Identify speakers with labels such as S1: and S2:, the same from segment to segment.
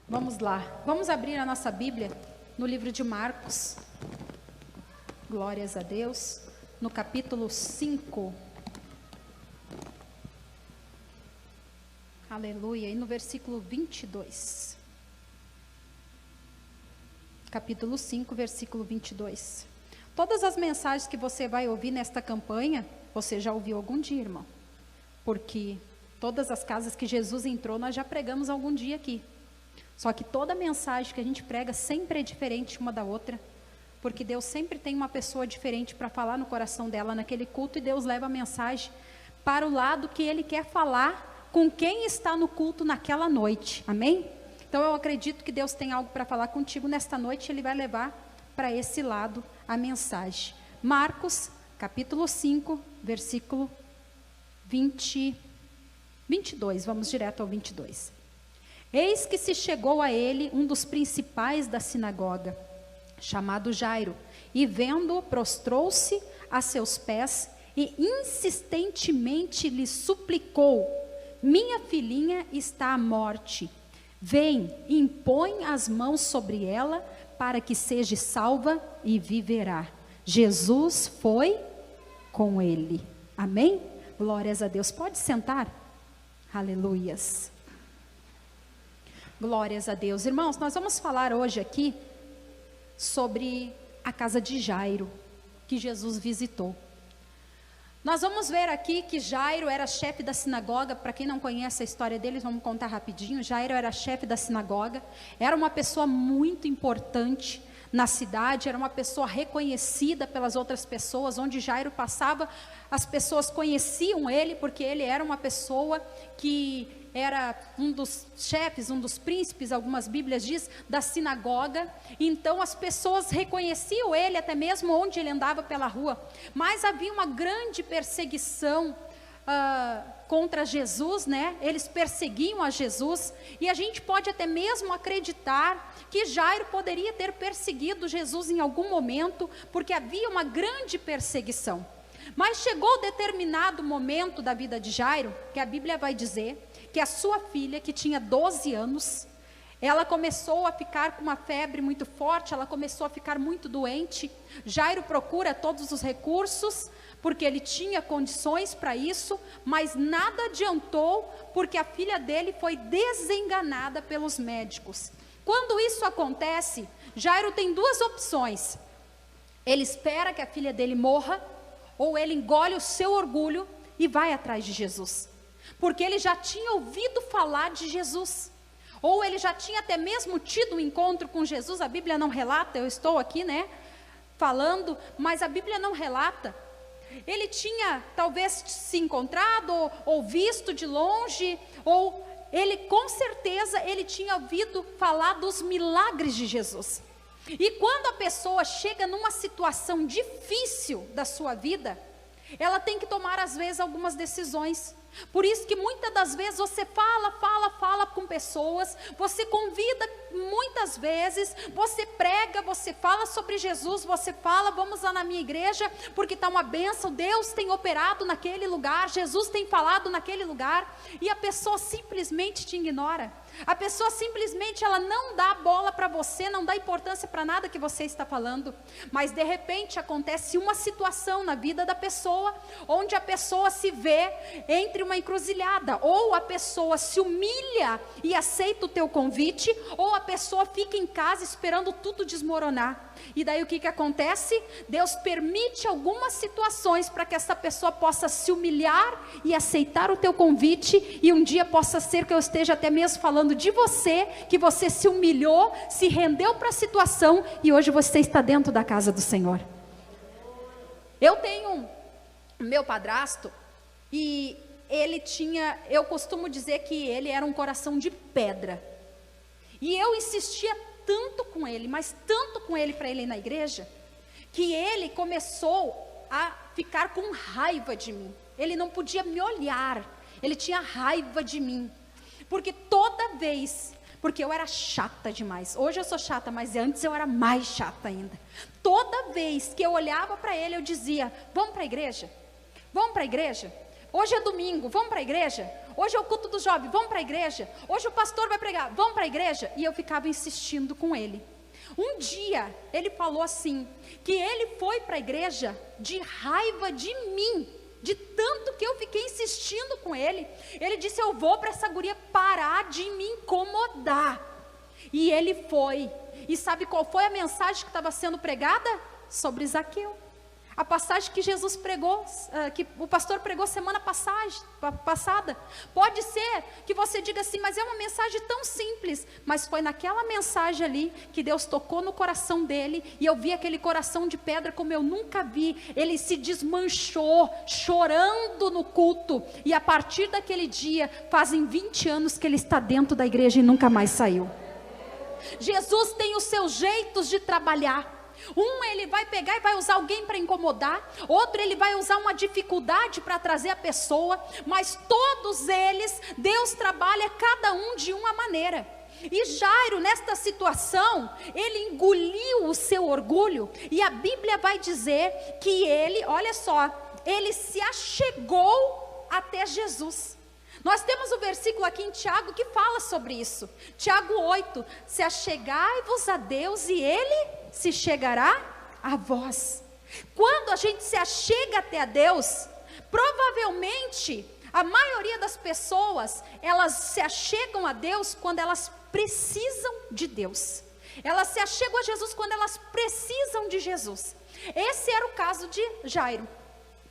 S1: Vamos lá, vamos abrir a nossa Bíblia no livro de Marcos, glórias a Deus, no capítulo 5, aleluia, e no versículo 22, capítulo 5, versículo 22, todas as mensagens que você vai ouvir nesta campanha, você já ouviu algum dia, irmão, porque todas as casas que Jesus entrou, nós já pregamos algum dia aqui. Só que toda mensagem que a gente prega sempre é diferente uma da outra, porque Deus sempre tem uma pessoa diferente para falar no coração dela naquele culto, e Deus leva a mensagem para o lado que Ele quer falar com quem está no culto naquela noite, amém? Então eu acredito que Deus tem algo para falar contigo nesta noite, Ele vai levar para esse lado a mensagem. Marcos, capítulo 5, versículo 22, vamos direto ao 22. Eis que se chegou a ele um dos principais da sinagoga, chamado Jairo, e vendo-o, prostrou-se a seus pés e insistentemente lhe suplicou: minha filhinha está à morte, vem, impõe as mãos sobre ela, para que seja salva e viverá. Jesus foi com ele. Amém? Glórias a Deus. Pode sentar? Aleluias. Glórias a Deus. Irmãos, nós vamos falar hoje aqui sobre a casa de Jairo, que Jesus visitou. Nós vamos ver aqui que Jairo era chefe da sinagoga. Para quem não conhece a história deles, vamos contar rapidinho. Jairo era chefe da sinagoga, era uma pessoa muito importante na cidade, era uma pessoa reconhecida pelas outras pessoas. Onde Jairo passava, as pessoas conheciam ele, porque ele era uma pessoa que era um dos chefes, um dos príncipes, algumas bíblias diz, da sinagoga. Então as pessoas reconheciam ele, até mesmo onde ele andava pela rua. Mas havia uma grande perseguição contra Jesus, né? Eles perseguiam a Jesus, e a gente pode até mesmo acreditar que Jairo poderia ter perseguido Jesus em algum momento, porque havia uma grande perseguição. Mas chegou determinado momento da vida de Jairo, que a Bíblia vai dizer que a sua filha, que tinha 12 anos, ela começou a ficar com uma febre muito forte, ela começou a ficar muito doente. Jairo procura todos os recursos, porque ele tinha condições para isso, mas nada adiantou, porque a filha dele foi desenganada pelos médicos. Quando isso acontece, Jairo tem duas opções: ele espera que a filha dele morra, ou ele engole o seu orgulho e vai atrás de Jesus, porque ele já tinha ouvido falar de Jesus, ou ele já tinha até mesmo tido um encontro com Jesus. A Bíblia não relata, eu estou aqui, né, falando, mas a Bíblia não relata. Ele tinha talvez se encontrado, ou visto de longe, ou ele com certeza, ele tinha ouvido falar dos milagres de Jesus. E quando a pessoa chega numa situação difícil da sua vida, ela tem que tomar às vezes algumas decisões. Por isso que muitas das vezes você fala com pessoas, você convida muitas vezes, você prega, você fala sobre Jesus, você fala: vamos lá na minha igreja, porque está uma bênção, Deus tem operado naquele lugar, Jesus tem falado naquele lugar, e a pessoa simplesmente te ignora. A pessoa simplesmente, ela não dá bola para você, não dá importância para nada que você está falando. Mas de repente acontece uma situação na vida da pessoa, onde a pessoa se vê entre uma encruzilhada: ou a pessoa se humilha e aceita o teu convite, ou a pessoa fica em casa esperando tudo desmoronar. E daí o que acontece? Deus permite algumas situações para que essa pessoa possa se humilhar e aceitar o teu convite, e um dia possa ser que eu esteja até mesmo falando de você, que você se humilhou, se rendeu para a situação, e hoje você está dentro da casa do Senhor. Eu tenho meu padrasto, e ele tinha, eu costumo dizer que ele era um coração de pedra, e eu insistia tanto com ele, mas tanto com ele para ele ir na igreja, que ele começou a ficar com raiva de mim. Ele não podia me olhar, ele tinha raiva de mim, porque toda vez, porque eu era chata demais. Hoje eu sou chata, mas antes eu era mais chata ainda. Toda vez que eu olhava para ele, eu dizia: vamos para a igreja? Vamos para a igreja? Hoje é domingo, vamos para a igreja? Hoje é o culto do jovem, vamos para a igreja? Hoje o pastor vai pregar, vamos para a igreja? E eu ficava insistindo com ele. Um dia, ele falou assim, que ele foi para a igreja de raiva de mim, de tanto que eu fiquei insistindo com ele. Ele disse, eu vou para essa guria parar de me incomodar. E ele foi. E sabe qual foi a mensagem que estava sendo pregada? Sobre Zaqueu. A passagem que Jesus pregou, que o pastor pregou semana passada. Pode ser que você diga assim, mas é uma mensagem tão simples. Mas foi naquela mensagem ali que Deus tocou no coração dele. E eu vi aquele coração de pedra como eu nunca vi. Ele se desmanchou, chorando no culto. E a partir daquele dia, fazem 20 anos que ele está dentro da igreja e nunca mais saiu. Jesus tem os seus jeitos de trabalhar. Ele vai pegar e vai usar alguém para incomodar. Outro ele vai usar uma dificuldade para trazer a pessoa. Mas todos eles, Deus trabalha cada um de uma maneira. E Jairo, nesta situação, ele engoliu o seu orgulho. E a Bíblia vai dizer que ele, olha só, ele se achegou até Jesus. Nós temos o versículo aqui em Tiago que fala sobre isso. Tiago 8, se achegai-vos a Deus e Ele se chegará a vós. Quando a gente se achega até a Deus, provavelmente a maioria das pessoas, elas se achegam a Deus quando elas precisam de Deus. Elas se achegam a Jesus quando elas precisam de Jesus. Esse era o caso de Jairo.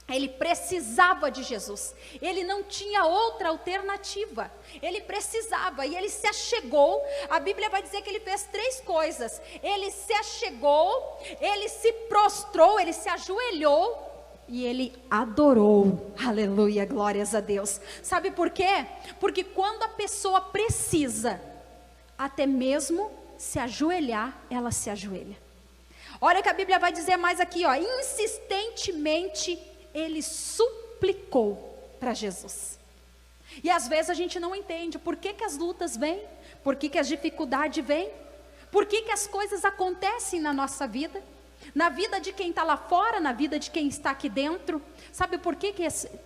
S1: Ele precisava de Jesus, ele não tinha outra alternativa, ele precisava e ele se achegou. A Bíblia vai dizer que ele fez 3 coisas: ele se achegou, ele se prostrou, ele se ajoelhou e ele adorou. Aleluia, glórias a Deus. Sabe por quê? Porque quando a pessoa precisa, até mesmo se ajoelhar, ela se ajoelha. Olha que a Bíblia vai dizer mais aqui, ó, insistentemente ele suplicou para Jesus. E às vezes a gente não entende por que as lutas vêm, por que as dificuldades vêm, por que as coisas acontecem na nossa vida, na vida de quem está lá fora, na vida de quem está aqui dentro. Sabe por que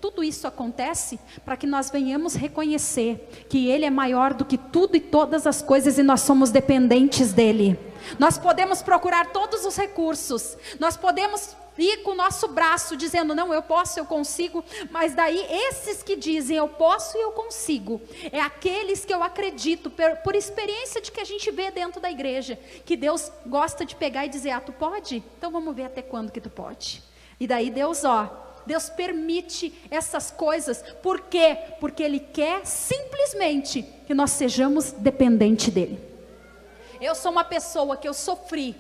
S1: tudo isso acontece? Para que nós venhamos reconhecer que Ele é maior do que tudo e todas as coisas e nós somos dependentes dEle. Nós podemos procurar todos os recursos, nós podemos ir com o nosso braço dizendo, não, eu posso, eu consigo, mas daí esses que dizem eu posso e eu consigo, é aqueles que eu acredito, por experiência de que a gente vê dentro da igreja, que Deus gosta de pegar e dizer, tu pode? Então vamos ver até quando que tu pode. E daí Deus permite essas coisas, por quê? Porque Ele quer simplesmente que nós sejamos dependentes dEle. Eu sou uma pessoa que eu sofri,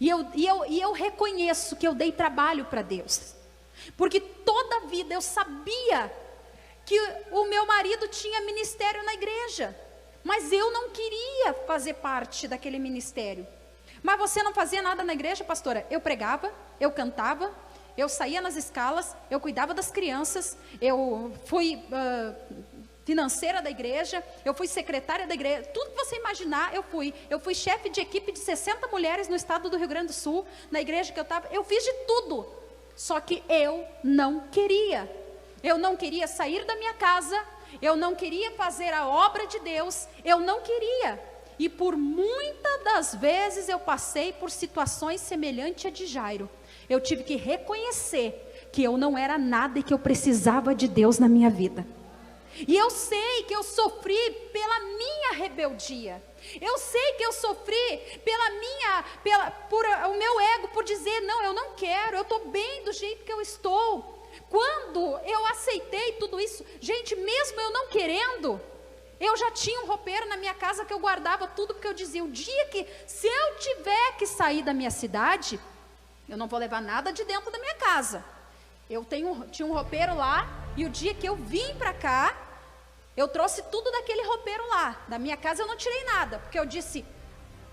S1: e eu reconheço que eu dei trabalho para Deus, porque toda a vida eu sabia que o meu marido tinha ministério na igreja, mas eu não queria fazer parte daquele ministério. Mas você não fazia nada na igreja, pastora? Eu pregava, eu cantava, eu saía nas escalas, eu cuidava das crianças, eu fui financeira da igreja, eu fui secretária da igreja, tudo que você imaginar eu fui chefe de equipe de 60 mulheres no estado do Rio Grande do Sul, na igreja que eu estava, eu fiz de tudo, só que eu não queria sair da minha casa, eu não queria fazer a obra de Deus, eu não queria, e por muitas das vezes eu passei por situações semelhantes a de Jairo. Eu tive que reconhecer que eu não era nada e que eu precisava de Deus na minha vida. E eu sei que eu sofri pela minha rebeldia. Eu sei que eu sofri por o meu ego, por dizer, não, eu não quero, eu estou bem do jeito que eu estou. Quando eu aceitei tudo isso, gente, mesmo eu não querendo, eu já tinha um roupeiro na minha casa que eu guardava tudo, porque eu dizia, o dia que, se eu tiver que sair da minha cidade, eu não vou levar nada de dentro da minha casa. Tinha um roupeiro lá, e o dia que eu vim para cá, eu trouxe tudo daquele roupeiro lá. Da minha casa eu não tirei nada, porque eu disse,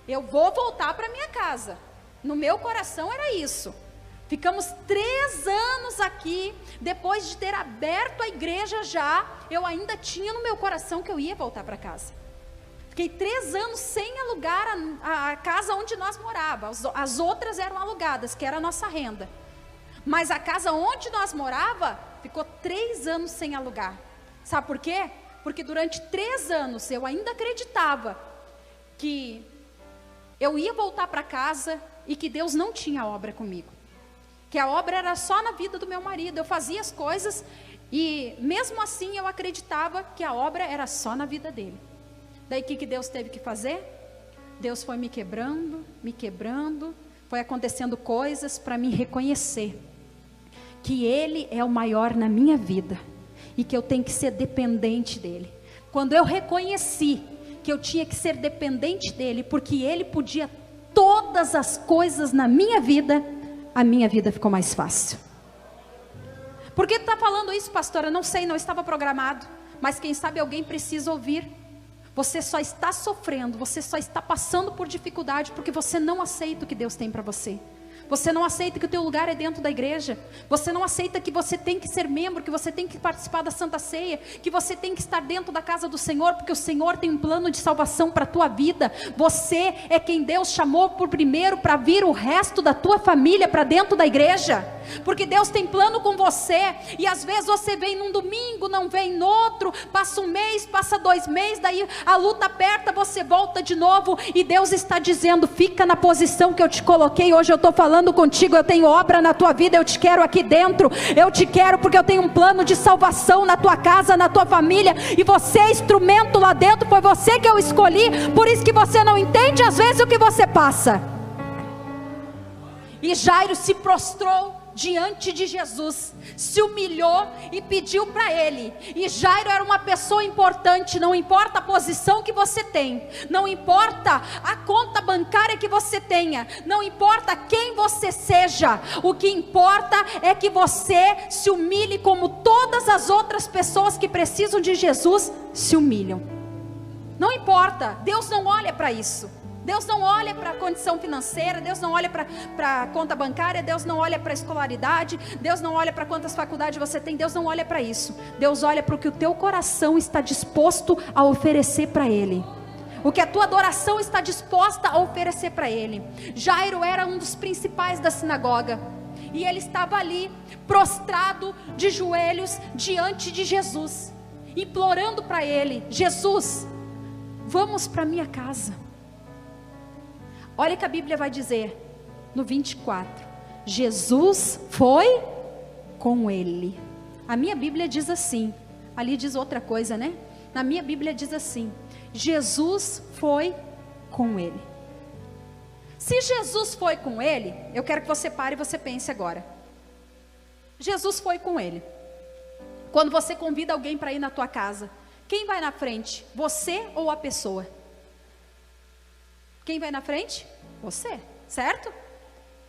S1: eu vou voltar para minha casa. No meu coração era isso. Ficamos 3 anos aqui, depois de ter aberto a igreja já, eu ainda tinha no meu coração que eu ia voltar para casa. Fiquei 3 anos sem alugar a casa onde nós morávamos. As outras eram alugadas, que era a nossa renda. Mas a casa onde nós morava ficou 3 anos sem alugar. Sabe por quê? Porque durante 3 anos eu ainda acreditava que eu ia voltar para casa e que Deus não tinha obra comigo. Que a obra era só na vida do meu marido. Eu fazia as coisas e mesmo assim eu acreditava que a obra era só na vida dele. Daí o que Deus teve que fazer? Deus foi me quebrando, foi acontecendo coisas para me reconhecer que Ele é o maior na minha vida e que eu tenho que ser dependente dEle. Quando eu reconheci que eu tinha que ser dependente dEle, porque Ele podia todas as coisas na minha vida, a minha vida ficou mais fácil. Por que tu está falando isso, pastora? Não sei, não estava programado, mas quem sabe alguém precisa ouvir. Você só está sofrendo, você só está passando por dificuldade porque você não aceita o que Deus tem para você. Você não aceita que o teu lugar é dentro da igreja. Você não aceita que você tem que ser membro, que você tem que participar da Santa Ceia, que você tem que estar dentro da casa do Senhor, porque o Senhor tem um plano de salvação para a tua vida. Você é quem Deus chamou por primeiro para vir o resto da tua família para dentro da igreja. Porque Deus tem plano com você. E às vezes você vem num domingo, não vem no outro, passa 1 mês, passa 2 meses, daí a luta aperta, você volta de novo, e Deus está dizendo: fica na posição que eu te coloquei. Hoje eu estou falando contigo, eu tenho obra na tua vida, eu te quero aqui dentro, eu te quero porque eu tenho um plano de salvação na tua casa, na tua família, e você é instrumento lá dentro, foi você que eu escolhi. Por isso que você não entende às vezes o que você passa. E Jairo se prostrou diante de Jesus, se humilhou e pediu para ele. E Jairo era uma pessoa importante. Não importa a posição que você tem, não importa a conta bancária que você tenha, não importa quem você seja, o que importa é que você se humilhe como todas as outras pessoas que precisam de Jesus se humilham. Não importa, Deus não olha para isso. Deus não olha para a condição financeira, Deus não olha para a conta bancária, Deus não olha para a escolaridade, Deus não olha para quantas faculdades você tem, Deus não olha para isso. Deus olha para o que o teu coração está disposto a oferecer para Ele, o que a tua adoração está disposta a oferecer para Ele. Jairo era um dos principais da sinagoga, e ele estava ali, prostrado de joelhos diante de Jesus, implorando para Ele: Jesus, vamos para minha casa. Olha que a Bíblia vai dizer no 24: Jesus foi com ele. A minha Bíblia diz assim, ali diz outra coisa, né? Na minha Bíblia diz assim: Jesus foi com ele. Se Jesus foi com ele, eu quero que você pare e você pense agora. Jesus foi com ele. Quando você convida alguém para ir na tua casa, quem vai na frente? Você ou a pessoa? Quem vai na frente? Você, certo?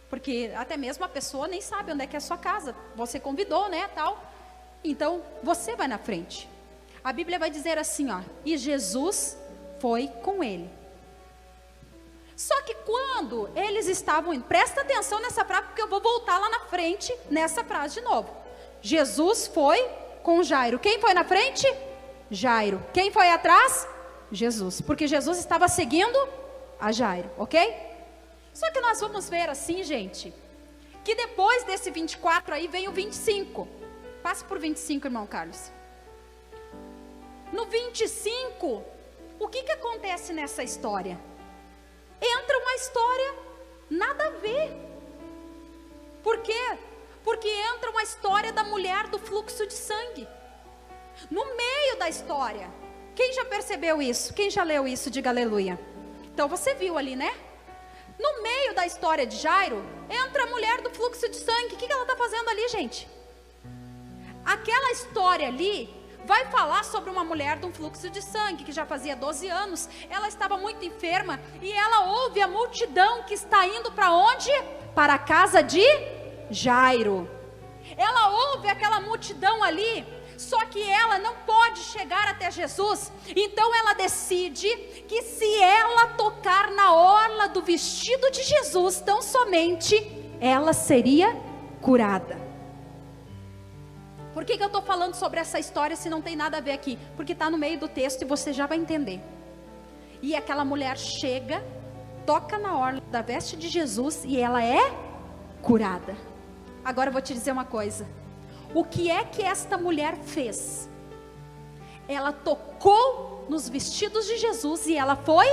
S1: Porque até mesmo a pessoa nem sabe onde é que é a sua casa. Você convidou, né, tal. Então, você vai na frente. A Bíblia vai dizer assim, ó: e Jesus foi com ele. Só que quando eles estavam indo, presta atenção nessa frase, porque eu vou voltar lá na frente, nessa frase de novo. Jesus foi com Jairo. Quem foi na frente? Jairo. Quem foi atrás? Jesus. Porque Jesus estava seguindo a Jairo, ok? Só que nós vamos ver assim, gente, que depois desse 24 aí vem o 25. Passe por 25, irmão Carlos. No 25, o que acontece nessa história? Entra uma história nada a ver. Por quê? Porque entra uma história da mulher do fluxo de sangue. No meio da história. Quem já percebeu isso? Quem já leu isso? Diga aleluia. Então você viu ali, né? No meio da história de Jairo, entra a mulher do fluxo de sangue. O que ela está fazendo ali, gente? Aquela história ali vai falar sobre uma mulher de um fluxo de sangue, que já fazia 12 anos, ela estava muito enferma, e ela ouve a multidão que está indo para onde? Para a casa de Jairo. Ela ouve aquela multidão ali, só que ela não pode chegar até Jesus. Então ela decide que se ela tocar na orla do vestido de Jesus, tão somente ela seria curada. Por que eu estou falando sobre essa história se não tem nada a ver aqui? Porque está no meio do texto e você já vai entender. E aquela mulher chega, toca na orla da veste de Jesus e ela é curada. Agora eu vou te dizer uma coisa. O que é que esta mulher fez? Ela tocou nos vestidos de Jesus e ela foi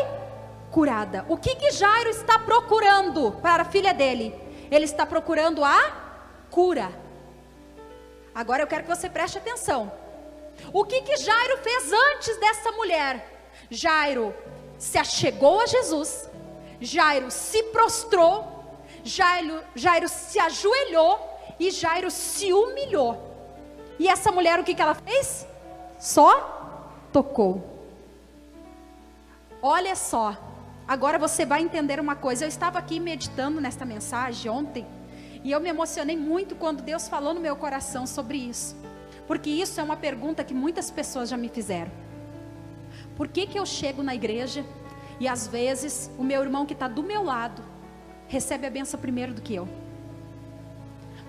S1: curada. O que Jairo está procurando para a filha dele? Ele está procurando a cura. Agora eu quero que você preste atenção. O que Jairo fez antes dessa mulher? Jairo se achegou a Jesus, Jairo se prostrou, Jairo se ajoelhou e Jairo se humilhou. E essa mulher, o que ela fez? Só tocou. Olha só, agora você vai entender uma coisa. Eu estava aqui meditando nesta mensagem ontem, e eu me emocionei muito quando Deus falou no meu coração sobre isso, porque isso é uma pergunta que muitas pessoas já me fizeram. Por que eu chego na igreja e às vezes o meu irmão que está do meu lado recebe a bênção primeiro do que eu?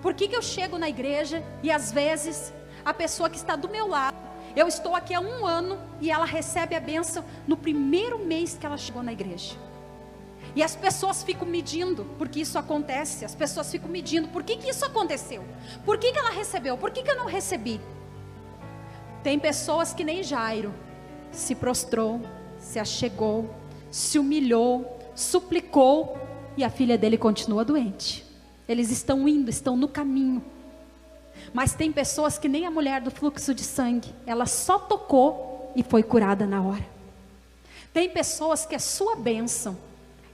S1: Por que eu chego na igreja e às vezes a pessoa que está do meu lado, eu estou aqui há 1 ano e ela recebe a bênção no primeiro mês que ela chegou na igreja? E as pessoas ficam medindo, porque isso acontece, as pessoas ficam medindo, por que isso aconteceu? Por que ela recebeu? Por que eu não recebi? Tem pessoas que nem Jairo, se prostrou, se achegou, se humilhou, suplicou, e a filha dele continua doente. Eles estão indo, estão no caminho. Mas tem pessoas que nem a mulher do fluxo de sangue, ela só tocou e foi curada na hora. Tem pessoas que a sua bênção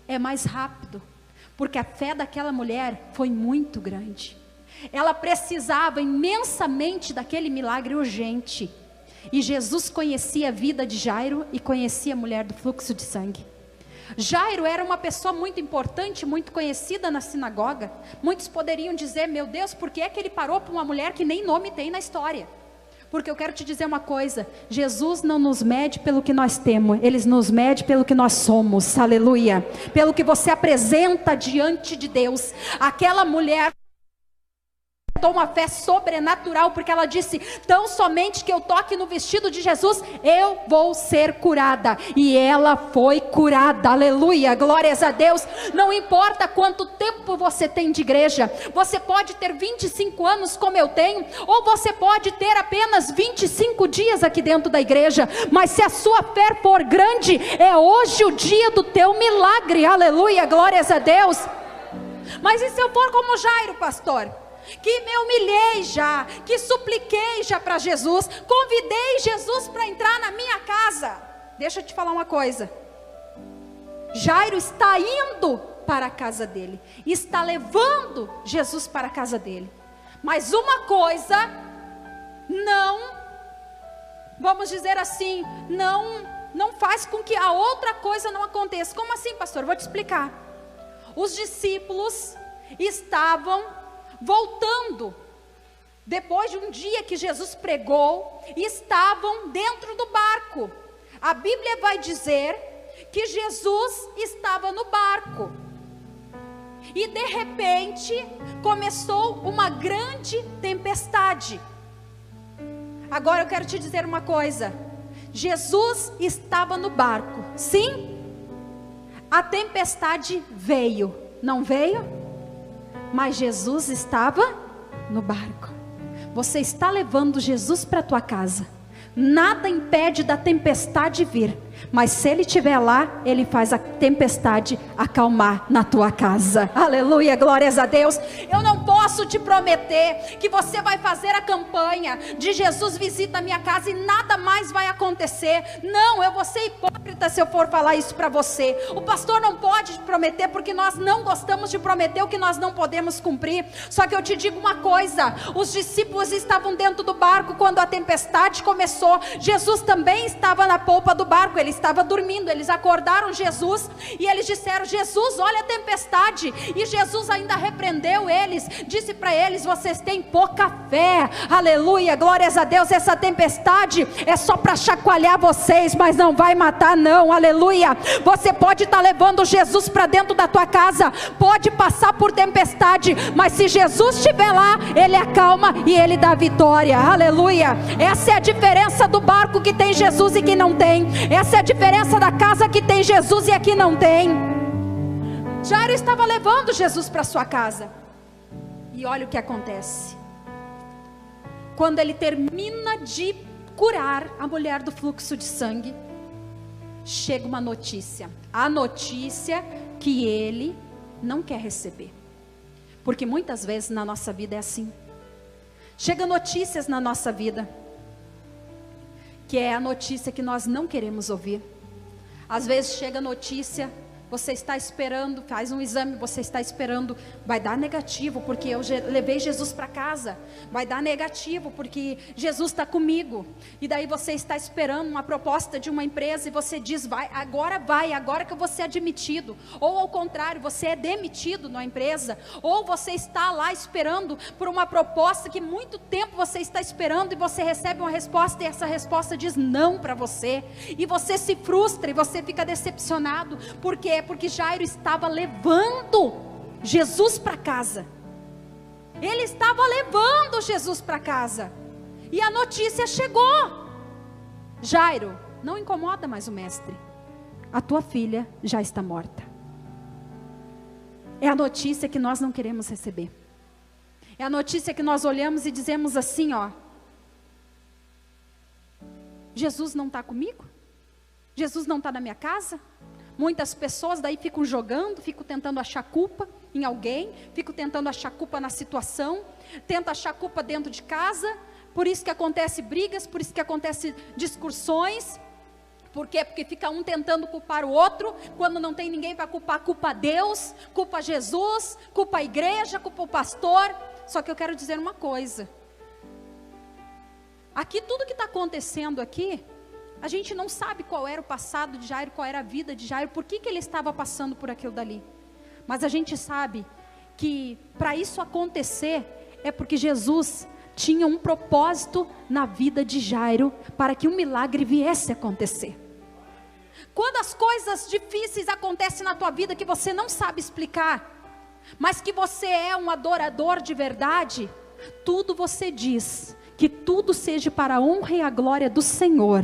S1: é mais rápido, porque a fé daquela mulher foi muito grande. Ela precisava imensamente daquele milagre urgente. E Jesus conhecia a vida de Jairo e conhecia a mulher do fluxo de sangue. Jairo era uma pessoa muito importante, muito conhecida na sinagoga. Muitos poderiam dizer, meu Deus, por que é que ele parou para uma mulher que nem nome tem na história? Porque eu quero te dizer uma coisa, Jesus não nos mede pelo que nós temos, Ele nos mede pelo que nós somos, aleluia. Pelo que você apresenta diante de Deus. Aquela mulher uma fé sobrenatural, porque ela disse, tão somente que eu toque no vestido de Jesus, eu vou ser curada, e ela foi curada, aleluia, glórias a Deus. Não importa quanto tempo você tem de igreja, você pode ter 25 anos como eu tenho, ou você pode ter apenas 25 dias aqui dentro da igreja, mas se a sua fé for grande, é hoje o dia do teu milagre, aleluia, glórias a Deus. Mas e se eu for como Jairo, pastor? Que me humilhei já, que supliquei já para Jesus, convidei Jesus para entrar na minha casa. Deixa eu te falar uma coisa, Jairo está indo para a casa dele, está levando Jesus para a casa dele. Mas uma coisa, não, vamos dizer assim, não faz com que a outra coisa não aconteça. Como assim, pastor? Vou te explicar. Os discípulos estavam voltando, depois de um dia que Jesus pregou, estavam dentro do barco. A Bíblia vai dizer que Jesus estava no barco, e de repente começou uma grande tempestade. Agora eu quero te dizer uma coisa, Jesus estava no barco, sim, a tempestade veio, não veio? Mas Jesus estava no barco. Você está levando Jesus para a tua casa. Nada impede da tempestade vir, mas se Ele estiver lá, Ele faz a tempestade acalmar na tua casa. Aleluia, glórias a Deus. Eu não posso te prometer que você vai fazer a campanha de Jesus visita a minha casa e nada mais vai acontecer. Não, eu vou ser hipócrita se eu for falar isso para você. O pastor não pode te prometer, porque nós não gostamos de prometer o que nós não podemos cumprir. Só que eu te digo uma coisa, os discípulos estavam dentro do barco quando a tempestade começou. Jesus também estava na polpa do barco, ele estava dormindo. Eles acordaram Jesus e eles disseram, Jesus, olha a tempestade. E Jesus ainda repreendeu eles, disse para eles, vocês têm pouca fé. Aleluia, glórias a Deus. Essa tempestade é só para chacoalhar vocês, mas não vai matar não, aleluia. Você pode estar levando Jesus para dentro da tua casa, pode passar por tempestade, mas se Jesus estiver lá, Ele acalma e Ele dá vitória, aleluia. Essa é a diferença do barco que tem Jesus e que não tem. Essa é a diferença da casa que tem Jesus e aqui não tem. Jairo estava levando Jesus para sua casa, E olha o que acontece. Quando ele termina de curar a mulher do fluxo de sangue, chega uma notícia. A notícia que ele não quer receber. Porque muitas vezes na nossa vida é assim. Chegam notícias na nossa vida, que é a notícia que nós não queremos ouvir. Às vezes chega notícia, você está esperando, faz um exame, você está esperando, vai dar negativo, porque eu levei Jesus para casa. Vai dar negativo, porque Jesus está comigo. E daí você está esperando uma proposta de uma empresa e você diz, vai, agora que eu vou ser admitido. Ou ao contrário, você é demitido na empresa. Ou você está lá esperando por uma proposta que muito tempo você está esperando e você recebe uma resposta e essa resposta diz não para você. E você se frustra e você fica decepcionado. Por quê? Porque Jairo estava levando Jesus para casa. Ele estava levando Jesus para casa. E a notícia chegou. Jairo, não incomoda mais o mestre. A tua filha já está morta. É a notícia que nós não queremos receber. É a notícia que nós olhamos e dizemos assim, ó. Jesus não está comigo? Jesus não está na minha casa? Muitas pessoas daí ficam jogando, ficam tentando achar culpa em alguém, ficam tentando achar culpa na situação, tentam achar culpa dentro de casa, por isso que acontece brigas, por isso que acontece discussões. Por quê? Porque fica um tentando culpar o outro, quando não tem ninguém para culpar, culpa Deus, culpa Jesus, culpa a igreja, culpa o pastor. Só que eu quero dizer uma coisa, aqui tudo que está acontecendo aqui, a gente não sabe qual era o passado de Jairo, qual era a vida de Jairo, por que ele estava passando por aquilo dali. Mas a gente sabe que para isso acontecer, é porque Jesus tinha um propósito na vida de Jairo, para que um milagre viesse a acontecer. Quando as coisas difíceis acontecem na tua vida, que você não sabe explicar, mas que você é um adorador de verdade, tudo você diz, que tudo seja para a honra e a glória do Senhor.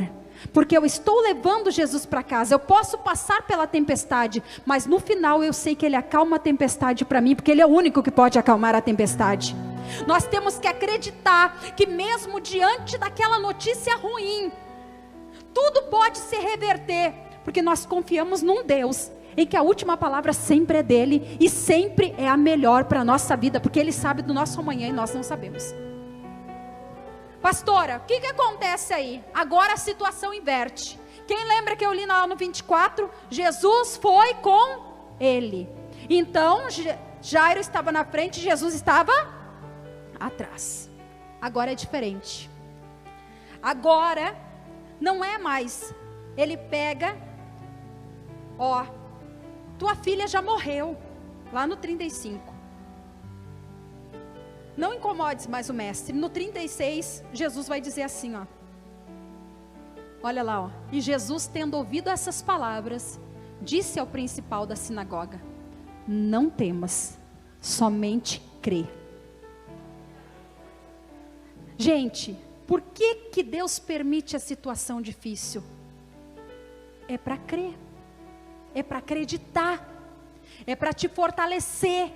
S1: Porque eu estou levando Jesus para casa, eu posso passar pela tempestade, mas no final eu sei que Ele acalma a tempestade para mim, porque Ele é o único que pode acalmar a tempestade. Nós temos que acreditar que mesmo diante daquela notícia ruim, tudo pode se reverter, porque nós confiamos num Deus, em que a última palavra sempre é dEle, e sempre é a melhor para a nossa vida, porque Ele sabe do nosso amanhã e nós não sabemos. Pastora, o que acontece aí? Agora a situação inverte. Quem lembra que eu li lá no 24? Jesus foi com ele. Então, Jairo estava na frente, Jesus estava atrás. Agora é diferente. Agora, não é mais. Ele pega, ó, tua filha já morreu. Lá no 35. Não incomodes mais o mestre. No 36, Jesus vai dizer assim, ó. Olha lá, ó. E Jesus, tendo ouvido essas palavras, disse ao principal da sinagoga: não temas, somente crê. Gente, por que Deus permite a situação difícil? É para crer. É para acreditar. É para te fortalecer.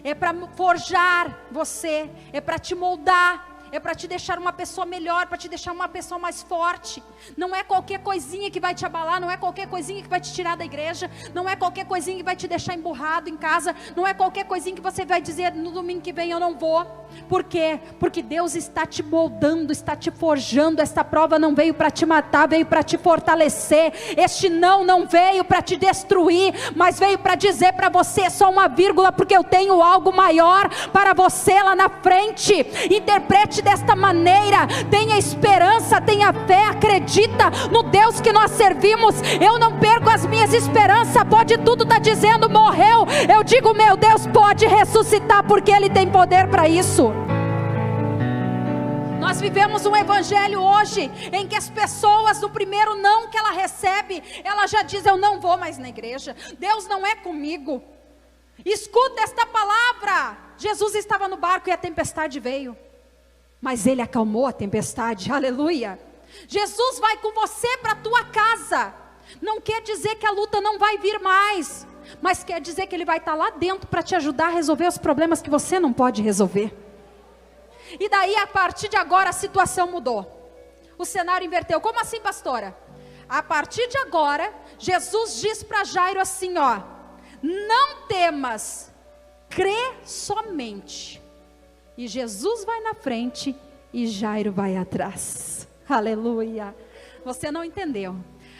S1: É para forjar você, é para te moldar, é para te deixar uma pessoa melhor, para te deixar uma pessoa mais forte. Não é qualquer coisinha que vai te abalar, não é qualquer coisinha que vai te tirar da igreja, não é qualquer coisinha que vai te deixar emburrado em casa, não é qualquer coisinha que você vai dizer no domingo que vem eu não vou. Por quê? Porque Deus está te moldando, está te forjando. Esta prova não veio para te matar, veio para te fortalecer. Este não veio para te destruir, mas veio para dizer para você, só uma vírgula, porque eu tenho algo maior para você lá na frente. Interprete desta maneira, tenha esperança, tenha fé, acredita no Deus que nós servimos. Eu não perco as minhas esperanças. Pode tudo estar dizendo morreu, eu digo meu Deus pode ressuscitar, porque Ele tem poder para isso. Nós vivemos um evangelho hoje em que as pessoas, no primeiro não que ela recebe, ela já diz eu não vou mais na igreja, Deus não é comigo. Escuta esta palavra. Jesus estava no barco e a tempestade veio, mas Ele acalmou a tempestade, aleluia. Jesus vai com você para a tua casa, não quer dizer que a luta não vai vir mais, mas quer dizer que Ele vai estar lá dentro para te ajudar a resolver os problemas que você não pode resolver. E daí, a partir de agora, a situação mudou. O cenário inverteu. Como assim, pastora? A partir de agora, Jesus diz para Jairo assim, ó: não temas, crê somente. E Jesus vai na frente e Jairo vai atrás. Aleluia. Você não entendeu.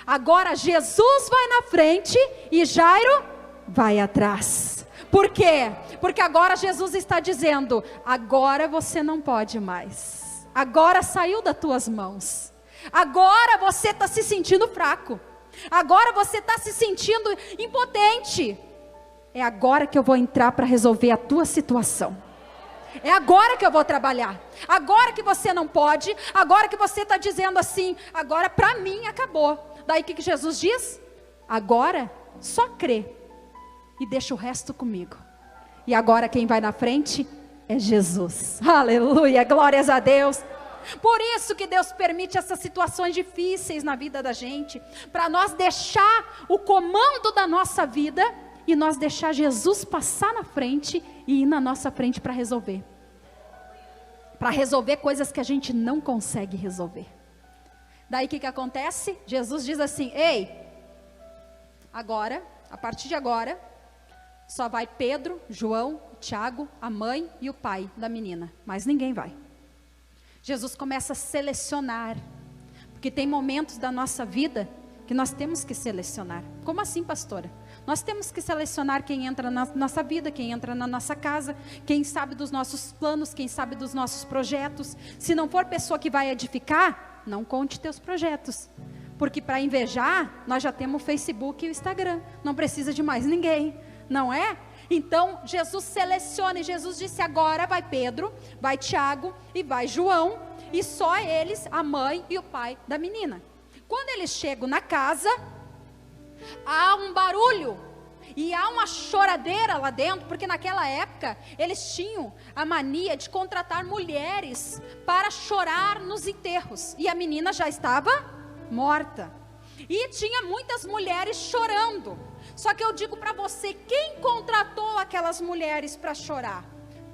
S1: Agora Jesus vai na frente e Jairo vai atrás. Por quê? Porque agora Jesus está dizendo: agora você não pode mais. Agora saiu das tuas mãos. Agora você está se sentindo fraco. Agora você está se sentindo impotente. É agora que eu vou entrar para resolver a tua situação. É agora que eu vou trabalhar. Agora que você não pode. Agora que você está dizendo assim: agora para mim acabou. Daí o que Jesus diz? Agora só crê e deixa o resto comigo. E agora quem vai na frente é Jesus. Aleluia, glórias a Deus. Por isso que Deus permite essas situações difíceis na vida da gente, para nós deixar o comando da nossa vida e nós deixar Jesus passar na frente e ir na nossa frente para resolver. Para resolver coisas que a gente não consegue resolver. Daí o que acontece? Jesus diz assim: ei, agora, a partir de agora, só vai Pedro, João, Tiago, a mãe e o pai da menina, mas ninguém vai. Jesus começa a selecionar, porque tem momentos da nossa vida que nós temos que selecionar. Como assim, pastora? Nós temos que selecionar quem entra na nossa vida, quem entra na nossa casa, quem sabe dos nossos planos, quem sabe dos nossos projetos. Se não for pessoa que vai edificar, não conte teus projetos. Porque para invejar, nós já temos o Facebook e o Instagram. Não precisa de mais ninguém, não é? Então, Jesus seleciona, e Jesus disse: agora vai Pedro, vai Tiago e vai João, e só eles, a mãe e o pai da menina. Quando eles chegam na casa, há um barulho, e há uma choradeira lá dentro, porque naquela época, eles tinham a mania de contratar mulheres para chorar nos enterros, e a menina já estava morta, e tinha muitas mulheres chorando. Só que eu digo para você, quem contratou aquelas mulheres para chorar?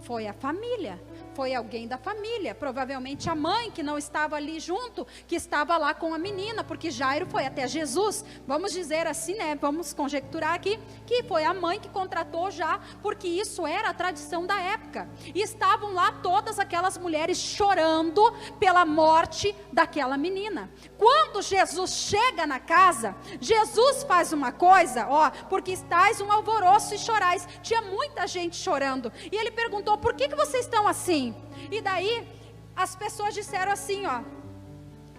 S1: Foi a família, foi alguém da família, provavelmente a mãe que não estava ali junto, que estava lá com a menina, porque Jairo foi até Jesus, vamos dizer assim, né, vamos conjecturar aqui, que foi a mãe que contratou já, porque isso era a tradição da época, e estavam lá todas aquelas mulheres chorando pela morte daquela menina. Quando Jesus chega na casa, Jesus faz uma coisa, ó, porque estáis um alvoroço e chorais, tinha muita gente chorando, e ele perguntou: por que vocês estão assim? E daí as pessoas disseram assim, ó: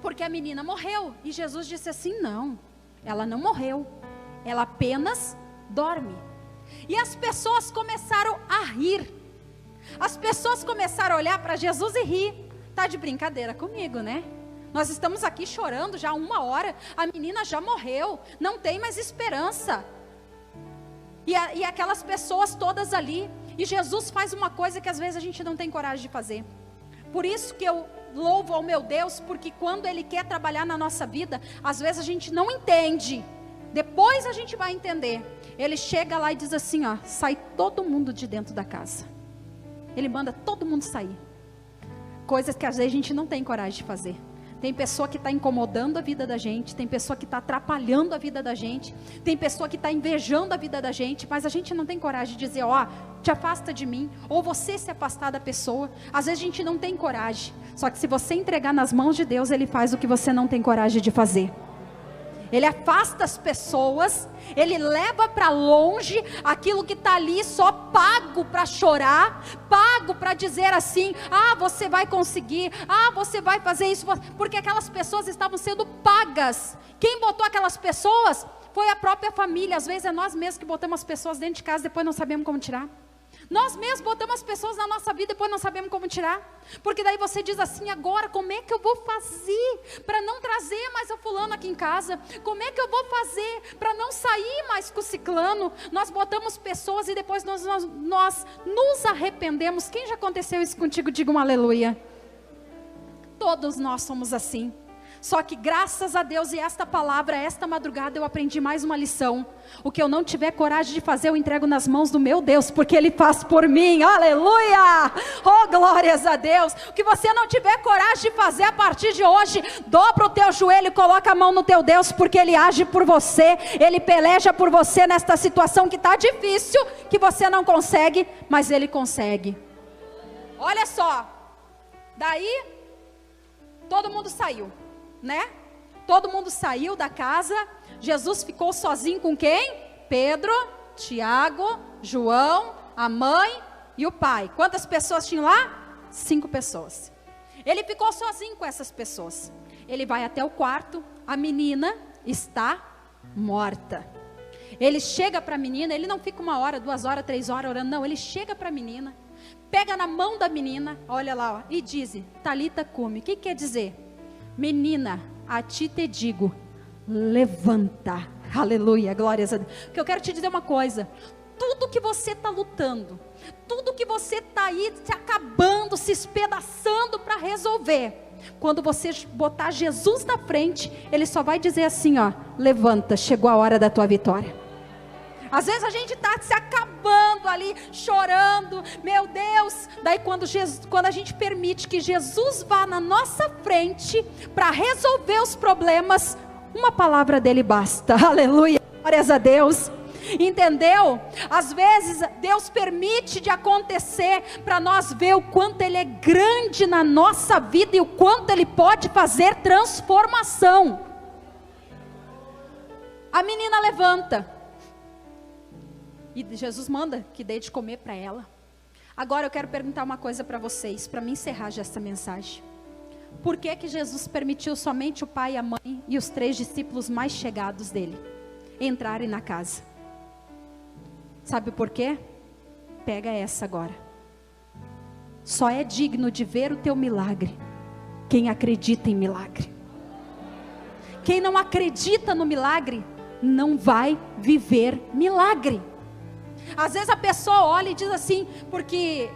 S1: porque a menina morreu. E Jesus disse assim: não, ela não morreu, ela apenas dorme. E as pessoas começaram a rir. As pessoas começaram a olhar para Jesus e rir. Tá de brincadeira comigo, né? Nós estamos aqui chorando já 1 hora, a menina já morreu, não tem mais esperança. E aquelas pessoas todas ali. E Jesus faz uma coisa que às vezes a gente não tem coragem de fazer. Por isso que eu louvo ao meu Deus, porque quando Ele quer trabalhar na nossa vida, às vezes a gente não entende. Depois a gente vai entender. Ele chega lá e diz assim, ó: sai todo mundo de dentro da casa. Ele manda todo mundo sair. Coisas que às vezes a gente não tem coragem de fazer. Tem pessoa que está incomodando a vida da gente, tem pessoa que está atrapalhando a vida da gente, tem pessoa que está invejando a vida da gente, mas a gente não tem coragem de dizer: ó, te afasta de mim, ou você se afastar da pessoa. Às vezes a gente não tem coragem, só que se você entregar nas mãos de Deus, Ele faz o que você não tem coragem de fazer. Ele afasta as pessoas, Ele leva para longe aquilo que está ali só pago para chorar, pago para dizer assim: ah, você vai conseguir, ah, você vai fazer isso, porque aquelas pessoas estavam sendo pagas. Quem botou aquelas pessoas foi a própria família. Às vezes é nós mesmos que botamos as pessoas dentro de casa e depois não sabemos como tirar. Nós mesmos botamos as pessoas na nossa vida e depois não sabemos como tirar. Porque daí você diz assim: agora como é que eu vou fazer para não trazer mais a fulano aqui em casa? Como é que eu vou fazer para não sair mais com o ciclano? Nós botamos pessoas e depois nós nos arrependemos. Quem já aconteceu isso contigo? Diga um aleluia. Todos nós somos assim. Só que graças a Deus e esta palavra, esta madrugada eu aprendi mais uma lição. O que eu não tiver coragem de fazer, eu entrego nas mãos do meu Deus, porque Ele faz por mim, aleluia, oh glórias a Deus. O que você não tiver coragem de fazer a partir de hoje, dobra o teu joelho e coloca a mão no teu Deus, porque Ele age por você, Ele peleja por você nesta situação que está difícil, que você não consegue, mas Ele consegue. Olha só, daí todo mundo saiu, né? Todo mundo saiu da casa. Jesus ficou sozinho com quem? Pedro, Tiago, João, a mãe e o pai. Quantas pessoas tinham lá? 5 pessoas. Ele ficou sozinho com essas pessoas. Ele vai até o quarto, a menina está morta. Ele chega para a menina, ele não fica 1 hora, 2 horas, 3 horas orando, não. Ele chega para a menina, pega na mão da menina, olha lá, ó, e diz: Talita cumi. O que quer dizer? Menina, a ti te digo, levanta. Aleluia, glórias a Deus. Porque eu quero te dizer uma coisa: tudo que você está lutando, tudo que você está aí se acabando, se espedaçando para resolver, quando você botar Jesus na frente, Ele só vai dizer assim, ó: levanta, chegou a hora da tua vitória. Às vezes a gente está se acabando ali, chorando, meu Deus. Daí quando a gente permite que Jesus vá na nossa frente para resolver os problemas, uma palavra dele basta. Aleluia, glórias a Deus. Entendeu? Às vezes Deus permite de acontecer para nós ver o quanto Ele é grande na nossa vida e o quanto Ele pode fazer transformação. A menina levanta. E Jesus manda que dê de comer para ela. Agora eu quero perguntar uma coisa para vocês, para me encerrar já essa mensagem. Por que que Jesus permitiu somente o pai, a mãe e os 3 discípulos mais chegados dele entrarem na casa? Sabe por quê? Pega essa agora. Só é digno de ver o teu milagre quem acredita em milagre. Quem não acredita no milagre não vai viver milagre. Às vezes a pessoa olha e diz assim, porque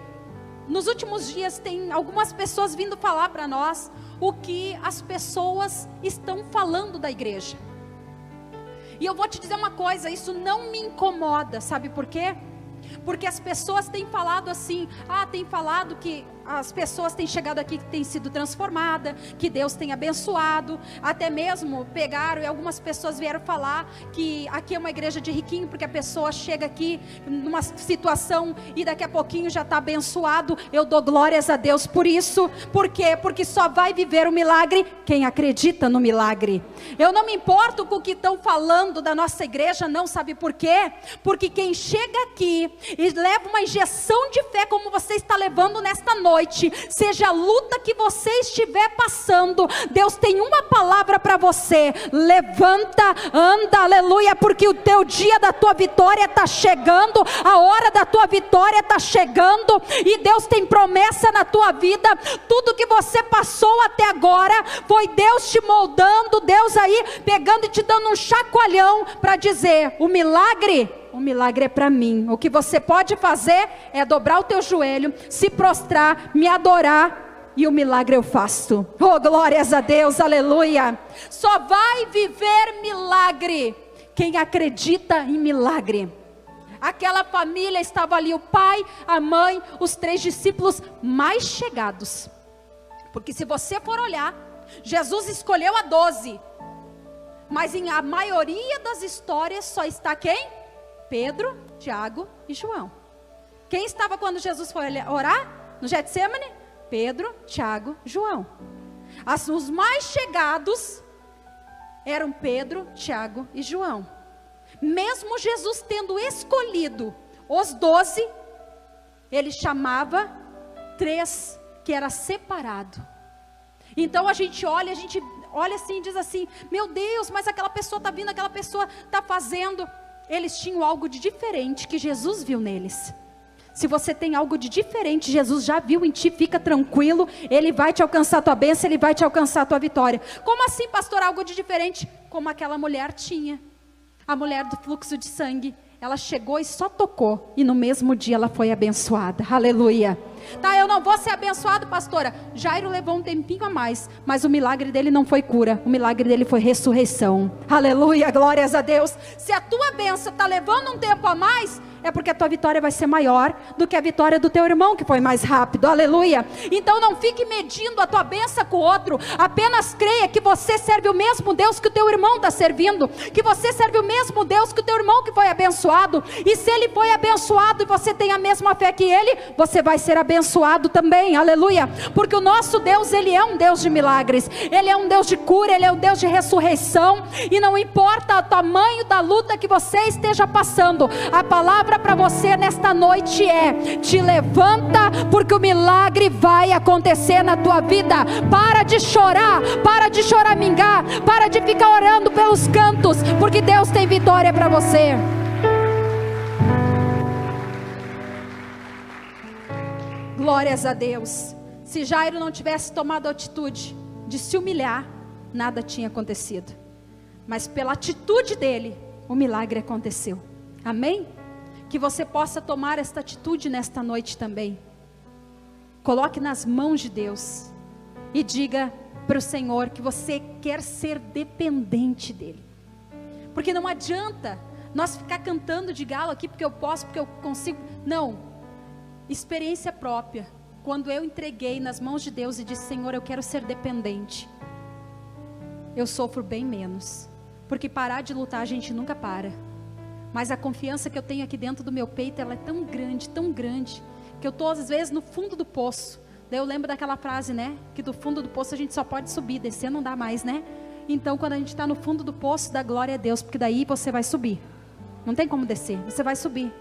S1: nos últimos dias tem algumas pessoas vindo falar para nós o que as pessoas estão falando da igreja. E eu vou te dizer uma coisa, isso não me incomoda, sabe por quê? Porque as pessoas têm falado assim, tem falado que as pessoas têm chegado aqui que têm sido transformadas, que Deus tem abençoado, até mesmo pegaram e algumas pessoas vieram falar que aqui é uma igreja de riquinho, porque a pessoa chega aqui numa situação e daqui a pouquinho já está abençoado. Eu dou glórias a Deus por isso. Por quê? Porque só vai viver o milagre quem acredita no milagre. Eu não me importo com o que estão falando da nossa igreja, não, sabe por quê? Porque quem chega aqui e leva uma injeção de fé como você está levando nesta noite, seja a luta que você estiver passando, Deus tem uma palavra para você: levanta, anda, aleluia, porque o teu dia da tua vitória está chegando, a hora da tua vitória está chegando, e Deus tem promessa na tua vida. Tudo que você passou até agora, foi Deus te moldando, Deus aí pegando e te dando um chacoalhão, para dizer, o milagre é para mim. O que você pode fazer é dobrar o teu joelho, se prostrar, me adorar, e o milagre eu faço. Oh, glórias a Deus, aleluia. Só vai viver milagre quem acredita em milagre. Aquela família estava ali, o pai, a mãe, os 3 discípulos mais chegados. Porque se você for olhar, Jesus escolheu a 12, mas em a maioria das histórias só está quem? Pedro, Tiago e João. Quem estava quando Jesus foi orar no Getsemane? Pedro, Tiago, João. Os mais chegados eram Pedro, Tiago e João. Mesmo Jesus tendo escolhido os 12, ele chamava 3 que era separado. Então a gente olha assim e diz assim, meu Deus, mas aquela pessoa está vindo, aquela pessoa está fazendo. Eles tinham algo de diferente que Jesus viu neles. Se você tem algo de diferente, Jesus já viu em ti, fica tranquilo, Ele vai te alcançar a tua bênção, Ele vai te alcançar a tua vitória. Como assim, pastor, algo de diferente? Como aquela mulher tinha, a mulher do fluxo de sangue. ela chegou e só tocou, e no mesmo dia ela foi abençoada. Aleluia. Tá, eu não vou ser abençoado, pastora. Jairo levou um tempinho a mais, mas o milagre dele não foi cura, o milagre dele foi ressurreição. Aleluia, glórias a Deus. Se a tua bênção está levando um tempo a mais, é porque a tua vitória vai ser maior do que a vitória do teu irmão, que foi mais rápido. Aleluia. Então não fique medindo a tua bênção com o outro. Apenas creia que você serve o mesmo Deus que o teu irmão está servindo, que você serve o mesmo Deus que o teu irmão que foi abençoado. E se ele foi abençoado e você tem a mesma fé que ele, você vai ser abençoado também. Aleluia. Porque o nosso Deus, ele é um Deus de milagres, ele é um Deus de cura, ele é um Deus de ressurreição. E não importa o tamanho da luta que você esteja passando, a palavra para você nesta noite é: te levanta, porque o milagre vai acontecer na tua vida. Para de chorar, para de choramingar, para de ficar orando pelos cantos, porque Deus tem vitória para você. Glórias a Deus. Se Jairo não tivesse tomado a atitude de se humilhar, nada tinha acontecido. Mas pela atitude dele, o milagre aconteceu. Amém? Que você possa tomar esta atitude nesta noite também. Coloque nas mãos de Deus e diga para o Senhor que você quer ser dependente dele. Porque não adianta nós ficar cantando de galo aqui porque eu posso, porque eu consigo. Não. Experiência própria. Quando eu entreguei nas mãos de Deus e disse: Senhor, eu quero ser dependente, eu sofro bem menos. Porque parar de lutar a gente nunca para. Mas a confiança que eu tenho aqui dentro do meu peito, ela é tão grande, que eu estou às vezes no fundo do poço. Daí eu lembro daquela frase, né? Que do fundo do poço a gente só pode subir, descer não dá mais, né? Então quando a gente está no fundo do poço, dá glória a Deus, porque daí você vai subir. Não tem como descer, você vai subir.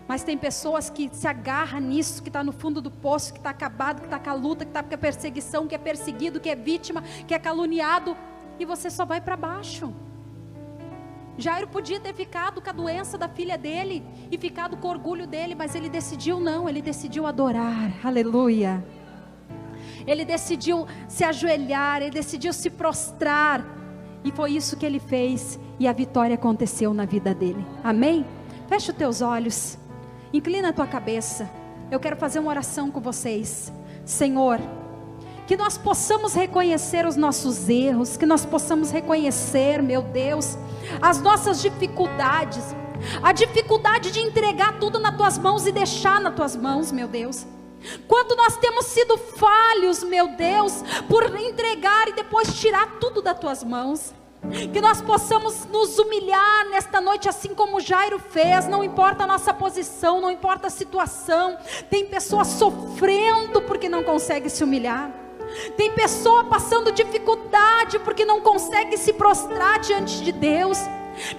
S1: Mas tem pessoas que se agarram nisso, que está no fundo do poço, que está acabado, que está com a luta, que está com a perseguição, que é perseguido, que é vítima, que é caluniado, e você só vai para baixo. Jairo podia ter ficado com a doença da filha dele e ficado com o orgulho dele, mas ele decidiu não, ele decidiu adorar. Aleluia. Ele decidiu se ajoelhar, ele decidiu se prostrar, e foi isso que ele fez, e a vitória aconteceu na vida dele. Amém? Fecha os teus olhos, inclina a tua cabeça. Eu quero fazer uma oração com vocês. Senhor, que nós possamos reconhecer os nossos erros, que nós possamos reconhecer, meu Deus, as nossas dificuldades, a dificuldade de entregar tudo nas tuas mãos e deixar nas tuas mãos, meu Deus. Quanto nós temos sido falhos, meu Deus, por entregar e depois tirar tudo das tuas mãos. Que nós possamos nos humilhar nesta noite, assim como Jairo fez. Não importa a nossa posição, não importa a situação. Tem pessoas sofrendo porque não consegue se humilhar. Tem pessoa passando dificuldade porque não consegue se prostrar diante de Deus,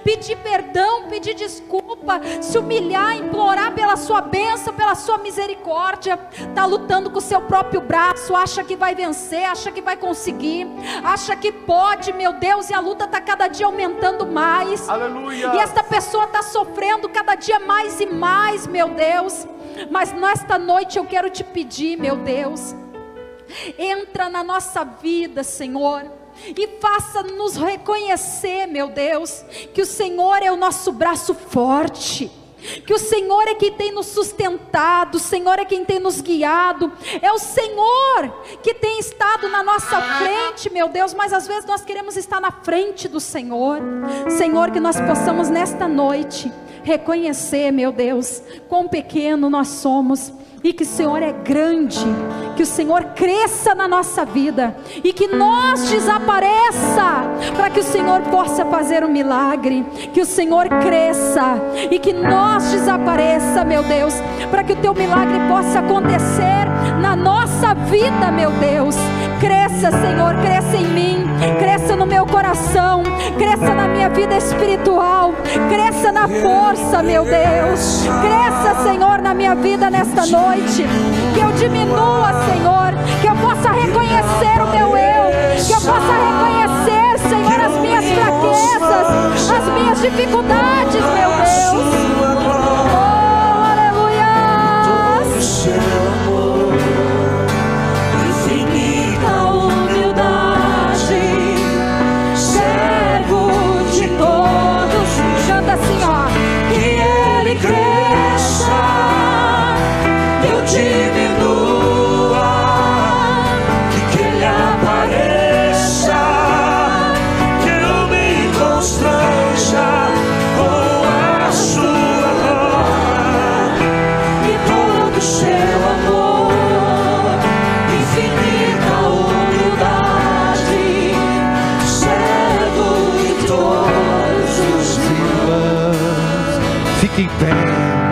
S1: pedir perdão, pedir desculpa, se humilhar, implorar pela sua bênção, pela sua misericórdia. Está lutando com o seu próprio braço, acha que vai vencer, acha que vai conseguir, acha que pode, meu Deus, e a luta está cada dia aumentando mais. Aleluia. E esta pessoa está sofrendo cada dia mais e mais, meu Deus. Mas nesta noite eu quero te pedir, meu Deus, entra na nossa vida, Senhor, e faça-nos reconhecer, meu Deus, que o Senhor é o nosso braço forte, que o Senhor é quem tem nos sustentado, o Senhor é quem tem nos guiado, é o Senhor que tem estado na nossa frente, meu Deus. Mas às vezes nós queremos estar na frente do Senhor. Senhor, que nós possamos nesta noite reconhecer, meu Deus, quão pequeno nós somos, e que o Senhor é grande, que o Senhor cresça na nossa vida, e que nós desapareça, para que o Senhor possa fazer um milagre, que o Senhor cresça, e que nós desapareça, meu Deus, para que o teu milagre possa acontecer na nossa vida, meu Deus. Cresça, Senhor, cresça em mim, cresça no meu coração, cresça na minha vida espiritual, cresça na força, meu Deus, cresça, Senhor, na minha vida nesta noite, que eu diminua, Senhor, que eu possa reconhecer o meu eu, que eu possa reconhecer, Senhor, as minhas fraquezas, as minhas dificuldades, meu Deus. Oh, aleluia. Assim, ó,
S2: Fique em pé.